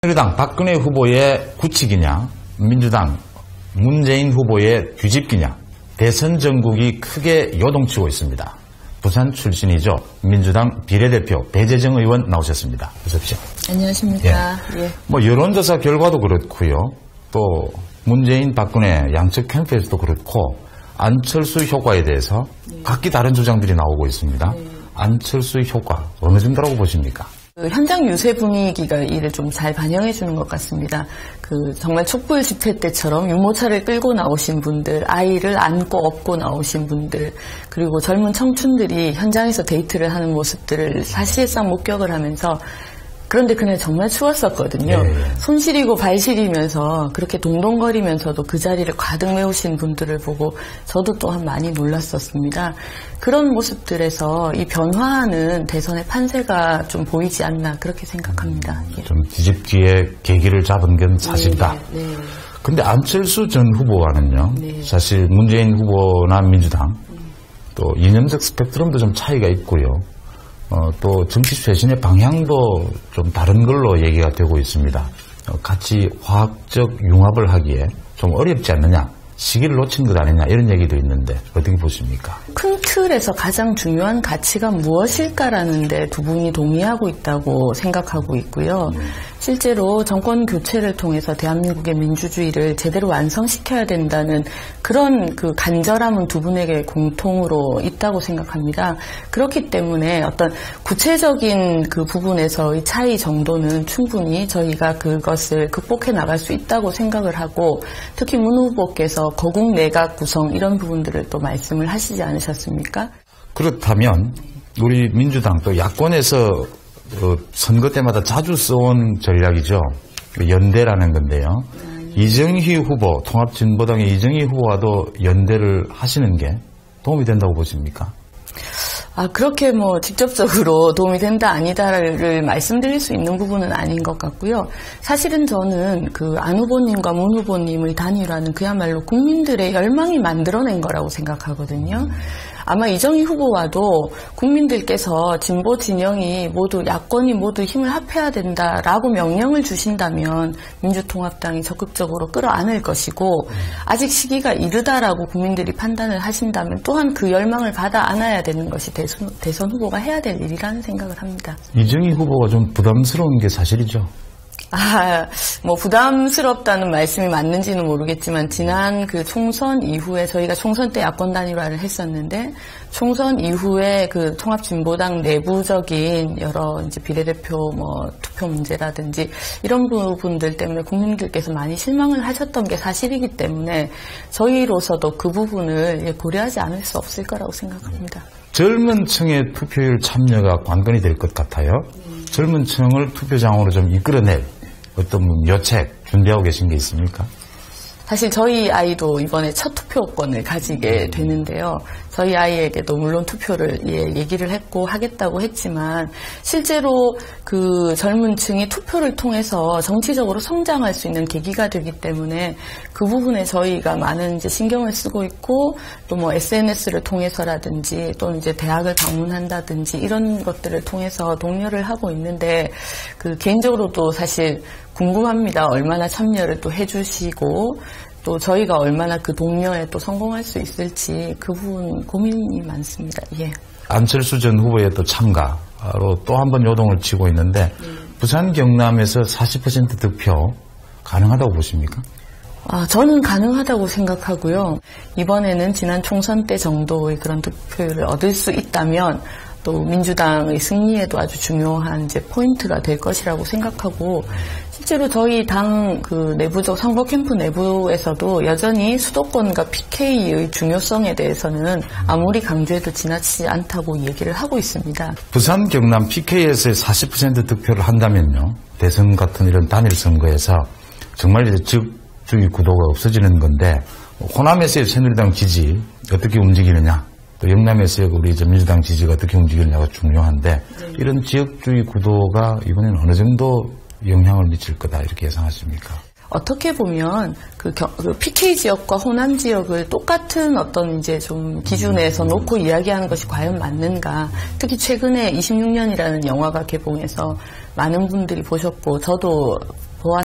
새누리당 박근혜 후보의 굳히기냐, 민주당 문재인 후보의 뒤집기냐, 대선 전국이 크게 요동치고 있습니다. 부산 출신이죠. 민주당 비례대표 배재정 의원 나오셨습니다. 어서 오십시오. 안녕하십니까. 예. 뭐 여론조사 결과도 그렇고요. 또 문재인 박근혜 양측 캠프에서도 그렇고 안철수 효과에 대해서 각기 다른 주장들이 나오고 있습니다. 안철수 효과 어느 정도라고 보십니까? 현장 유세 분위기가 이를 좀 잘 반영해 주는 것 같습니다. 정말 촛불 집회 때처럼 유모차를 끌고 나오신 분들, 아이를 안고 업고 나오신 분들, 그리고 젊은 청춘들이 현장에서 데이트를 하는 모습들을 사실상 목격을 하면서, 그런데 그날 정말 추웠었거든요. 손 시리고 발 시리면서 그렇게 동동거리면서도 그 자리를 가득 메우신 분들을 보고 저도 또한 많이 놀랐었습니다. 그런 모습들에서 이 변화하는 대선의 판세가 좀 보이지 않나 그렇게 생각합니다. 좀 뒤집기의 계기를 잡은 건 사실이다. 그런데 안철수 전 후보와는요. 사실 문재인 후보나 민주당 또 이념적 스펙트럼도 좀 차이가 있고요. 또 정치 쇄신의 방향도 좀 다른 걸로 얘기가 되고 있습니다. 같이 화학적 융합을 하기에 좀 어렵지 않느냐, 시기를 놓친 것 아니냐 이런 얘기도 있는데 어떻게 보십니까? 큰 틀에서 가장 중요한 가치가 무엇일까라는 데 두 분이 동의하고 있다고 생각하고 있고요. 실제로 정권 교체를 통해서 대한민국의 민주주의를 제대로 완성시켜야 된다는 그런 간절함은 두 분에게 공통으로 있다고 생각합니다. 그렇기 때문에 어떤 구체적인 그 부분에서의 차이 정도는 충분히 저희가 그것을 극복해 나갈 수 있다고 생각을 하고, 특히 문 후보께서 거국 내각 구성 이런 부분들을 또 말씀을 하시지 않으셨습니까? 그렇다면 우리 민주당 또 야권에서 선거 때마다 자주 써온 전략이죠. 연대라는 건데요. 이정희 후보, 통합진보당의 이정희 후보와도 연대를 하시는 게 도움이 된다고 보십니까? 그렇게 직접적으로 도움이 된다 아니다를 말씀드릴 수 있는 부분은 아닌 것 같고요. 사실은 저는 안 후보님과 문 후보님의 단일화는 그야말로 국민들의 열망이 만들어낸 거라고 생각하거든요. 아마 이정희 후보와도 국민들께서 진보 진영이 모두, 야권이 모두 힘을 합해야 된다라고 명령을 주신다면 민주통합당이 적극적으로 끌어안을 것이고, 아직 시기가 이르다라고 국민들이 판단을 하신다면 또한 그 열망을 받아 안아야 되는 것이 대선 후보가 해야 될 일이라는 생각을 합니다. 이정희 후보가 좀 부담스러운 게 사실이죠? 부담스럽다는 말씀이 맞는지는 모르겠지만, 지난 총선 이후에 저희가 총선 때 야권 단일화를 했었는데, 총선 이후에 통합진보당 내부적인 여러 이제 비례대표 투표 문제라든지 이런 부분들 때문에 국민들께서 많이 실망을 하셨던 게 사실이기 때문에 저희로서도 그 부분을 고려하지 않을 수 없을 거라고 생각합니다. 젊은 층의 투표율 참여가 관건이 될 것 같아요. 젊은 층을 투표장으로 좀 이끌어낼 어떤 여책 준비하고 계신 게 있습니까? 사실 저희 아이도 이번에 첫 투표권을 가지게 되는데요. 저희 아이에게도 물론 투표를 얘기를 했고 하겠다고 했지만, 실제로 젊은 층이 투표를 통해서 정치적으로 성장할 수 있는 계기가 되기 때문에 그 부분에 저희가 많은 이제 신경을 쓰고 있고, 또 SNS를 통해서라든지 또는 이제 대학을 방문한다든지 이런 것들을 통해서 독려를 하고 있는데, 개인적으로도 사실 궁금합니다. 얼마나 참여를 또 해주시고 또 저희가 얼마나 그 독려에 또 성공할 수 있을지 그 부분 고민이 많습니다. 안철수 전 후보의 또 참가로 또 한 번 요동을 치고 있는데 부산 경남에서 40% 득표 가능하다고 보십니까? 저는 가능하다고 생각하고요. 이번에는 지난 총선 때 정도의 그런 득표율을 얻을 수 있다면 또 민주당의 승리에도 아주 중요한 이제 포인트가 될 것이라고 생각하고, 실제로 저희 당 내부적 선거 캠프 내부에서도 여전히 수도권과 PK의 중요성에 대해서는 아무리 강조해도 지나치지 않다고 얘기를 하고 있습니다. 부산 경남 PK에서의 40% 득표를 한다면요, 대선 같은 이런 단일 선거에서 정말 이제 지역주의 구도가 없어지는 건데, 호남에서의 새누리당 지지 어떻게 움직이느냐, 또 영남에서의 우리 민주당 지지가 어떻게 움직이느냐가 중요한데, 이런 지역주의 구도가 이번에는 어느 정도 영향을 미칠 거다 이렇게 예상하십니까? 어떻게 보면 PK 지역과 호남 지역을 똑같은 어떤 이제 좀 기준에서 놓고 이야기하는 것이 과연 맞는가? 특히 최근에 26년이라는 영화가 개봉해서 많은 분들이 보셨고 저도